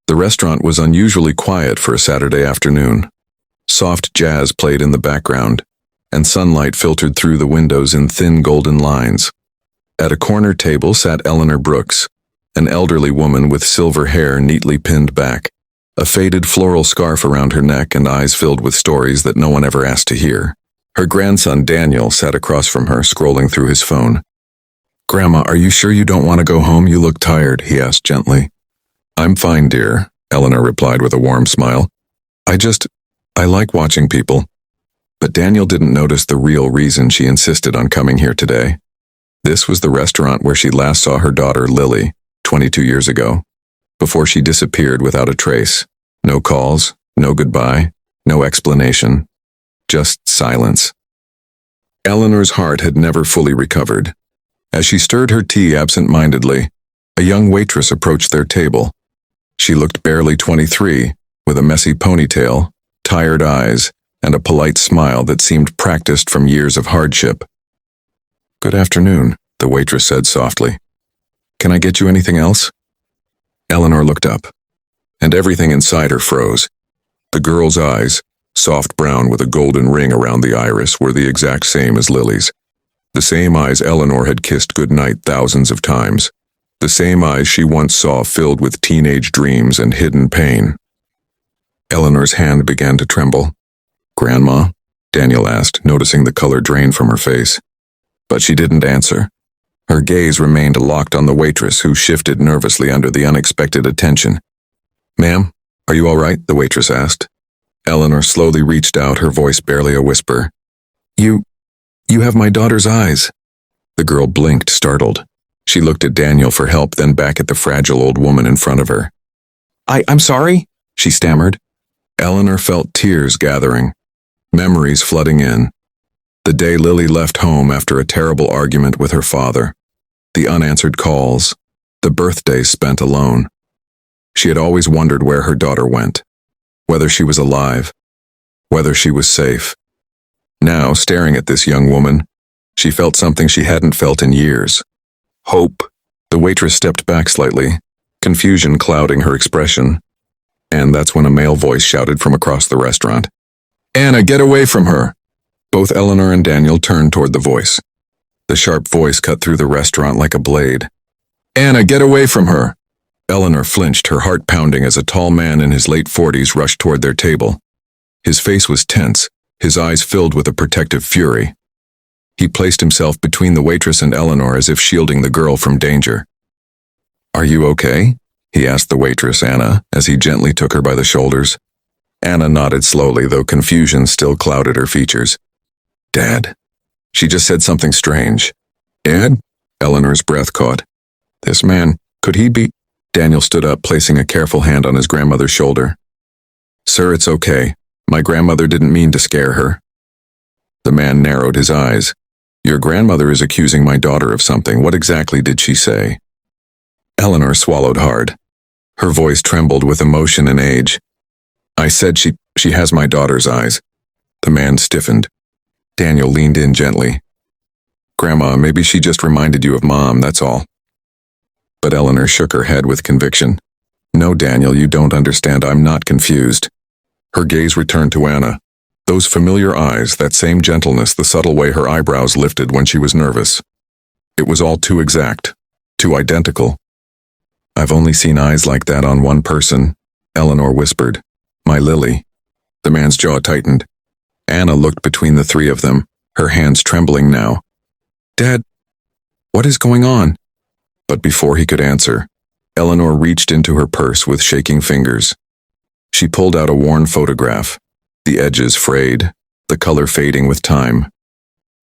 The restaurant was unusually quiet for a Saturday afternoon. Soft jazz played in the background, and sunlight filtered through the windows in thin golden lines. At a corner table sat Eleanor Brooks, an elderly woman with silver hair neatly pinned back, a faded floral scarf around her neck and eyes filled with stories that no one ever asked to hear. Her grandson Daniel sat across from her, scrolling through his phone. "Grandma, are you sure you don't want to go home? You look tired," he asked gently. "I'm fine, dear," Eleanor replied with a warm smile. I like watching people." But Daniel didn't notice the real reason she insisted on coming here today. This was the restaurant where she last saw her daughter Lily, 22 years ago, before she disappeared without a trace. No calls, no goodbye, no explanation, just silence. Eleanor's heart had never fully recovered. As she stirred her tea absent-mindedly, a young waitress approached their table. She looked barely 23, with a messy ponytail, tired eyes, and a polite smile that seemed practiced from years of hardship. "Good afternoon," the waitress said softly. "Can I get you anything else?" Eleanor looked up, and everything inside her froze. The girl's eyes, soft brown with a golden ring around the iris, were the exact same as Lily's. The same eyes Eleanor had kissed goodnight thousands of times. The same eyes she once saw filled with teenage dreams and hidden pain. Eleanor's hand began to tremble. "Grandma?" Daniel asked, noticing the color drain from her face. But she didn't answer. Her gaze remained locked on the waitress, who shifted nervously under the unexpected attention. "Ma'am, are you all right?" the waitress asked. Eleanor slowly reached out, her voice barely a whisper. You have my daughter's eyes." The girl blinked, startled. She looked at Daniel for help, then back at the fragile old woman in front of her. I'm sorry," she stammered. Eleanor felt tears gathering, memories flooding in. The day Lily left home after a terrible argument with her father, the unanswered calls, the birthdays spent alone. She had always wondered where her daughter went, whether she was alive, whether she was safe. Now, staring at this young woman, she felt something she hadn't felt in years. Hope. The waitress stepped back slightly, confusion clouding her expression. And that's when a male voice shouted from across the restaurant. "Anna, get away from her!" Both Eleanor and Daniel turned toward the voice. The sharp voice cut through the restaurant like a blade. "Anna, get away from her!" Eleanor flinched, her heart pounding, as a tall man in his late 40s rushed toward their table. His face was tense, his eyes filled with a protective fury. He placed himself between the waitress and Eleanor as if shielding the girl from danger. "Are you okay?" he asked the waitress, Anna, as he gently took her by the shoulders. Anna nodded slowly, though confusion still clouded her features. "Dad." She just said something strange. "Dad?" Eleanor's breath caught. This man, could he be? Daniel stood up, placing a careful hand on his grandmother's shoulder. "Sir, it's okay. My grandmother didn't mean to scare her." The man narrowed his eyes. "Your grandmother is accusing my daughter of something. What exactly did she say?" Eleanor swallowed hard. Her voice trembled with emotion and age. "I said she has my daughter's eyes." The man stiffened. Daniel leaned in gently. "Grandma, maybe she just reminded you of Mom, that's all." But Eleanor shook her head with conviction. "No, Daniel, you don't understand. I'm not confused." Her gaze returned to Anna. Those familiar eyes, that same gentleness, the subtle way her eyebrows lifted when she was nervous. It was all too exact, too identical. "I've only seen eyes like that on one person," Eleanor whispered. "My Lily." The man's jaw tightened. Anna looked between the three of them, her hands trembling now. "Dad, what is going on?" But before he could answer, Eleanor reached into her purse with shaking fingers. She pulled out a worn photograph, the edges frayed, the color fading with time.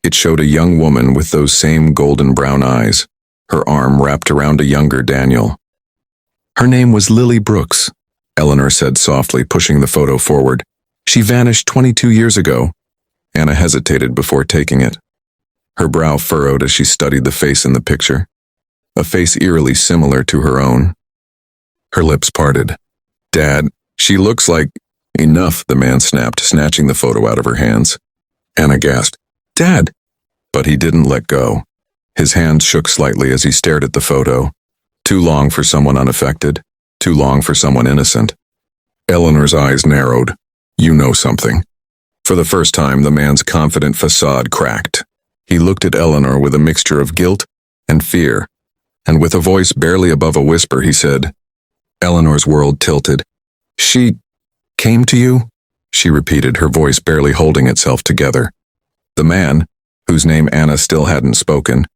It showed a young woman with those same golden brown eyes, her arm wrapped around a younger Daniel. "Her name was Lily Brooks," Eleanor said softly, pushing the photo forward. "She vanished 22 years ago." Anna hesitated before taking it. Her brow furrowed as she studied the face in the picture, a face eerily similar to her own. Her lips parted. "Dad, she looks like—" "Enough," the man snapped, snatching the photo out of her hands. Anna gasped, "Dad!" But he didn't let go. His hands shook slightly as he stared at the photo, too long for someone unaffected, Too long for someone innocent. Eleanor's eyes narrowed. You know something. For the first time, the man's confident facade cracked. He looked at Eleanor with a mixture of guilt and fear, and with a voice barely above a whisper, he said. Eleanor's world tilted. She came to you? She repeated, her voice barely holding itself together. The man, whose name Anna still hadn't spoken,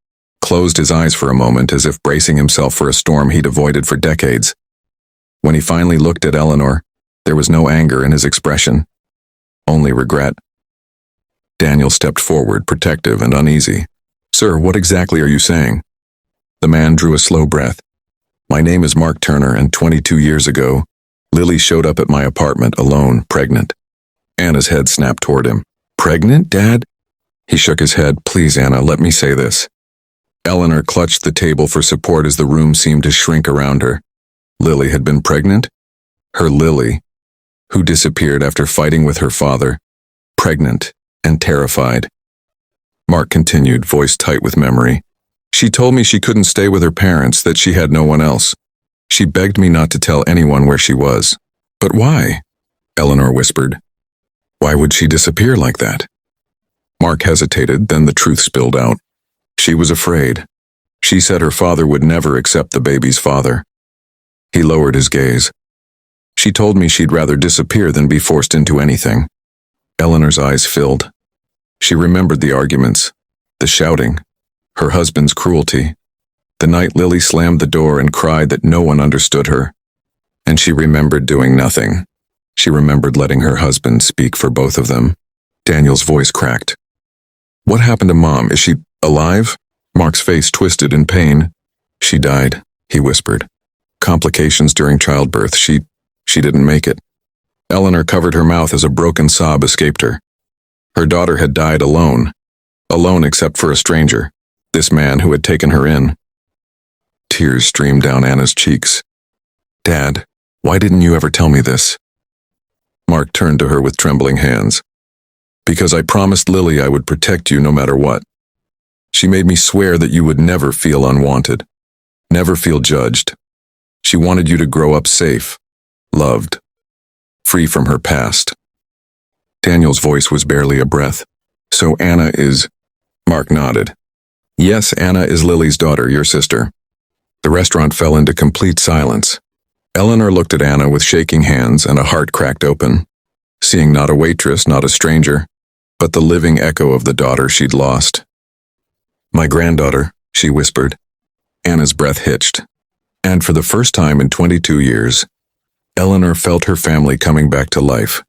closed his eyes for a moment as if bracing himself for a storm he'd avoided for decades. When he finally looked at Eleanor, there was no anger in his expression, only regret. Daniel stepped forward, protective and uneasy. Sir, what exactly are you saying? The man drew a slow breath. My name is Mark Turner, and 22 years ago, Lily showed up at my apartment alone, pregnant. Anna's head snapped toward him. Pregnant, Dad? He shook his head. Please, Anna, let me say this. Eleanor clutched the table for support as the room seemed to shrink around her. Lily had been pregnant? Her Lily, who disappeared after fighting with her father, pregnant and terrified. Mark continued, voice tight with memory. She told me she couldn't stay with her parents, that she had no one else. She begged me not to tell anyone where she was. But why? Eleanor whispered. Why would she disappear like that? Mark hesitated, then the truth spilled out. She was afraid. She said her father would never accept the baby's father. He lowered his gaze. She told me she'd rather disappear than be forced into anything. Eleanor's eyes filled. She remembered the arguments, the shouting, her husband's cruelty, the night Lily slammed the door and cried that no one understood her. And she remembered doing nothing. She remembered letting her husband speak for both of them. Daniel's voice cracked. What happened to Mom? Is she alive? Mark's face twisted in pain. She died, he whispered. Complications during childbirth. She didn't make it. Eleanor covered her mouth as a broken sob escaped her. Her daughter had died alone except for a stranger, this man who had taken her in. Tears streamed down Anna's cheeks. Dad, why didn't you ever tell me this? Mark turned to her with trembling hands. Because I promised Lily I would protect you no matter what. She made me swear that you would never feel unwanted, never feel judged. She wanted you to grow up safe, loved, free from her past. Daniel's voice was barely a breath. So Anna is... Mark nodded. Yes, Anna is Lily's daughter, your sister. The restaurant fell into complete silence. Eleanor looked at Anna with shaking hands and a heart cracked open, seeing not a waitress, not a stranger, but the living echo of the daughter she'd lost. My granddaughter, she whispered. Anna's breath hitched. And for the first time in 22 years, Eleanor felt her family coming back to life.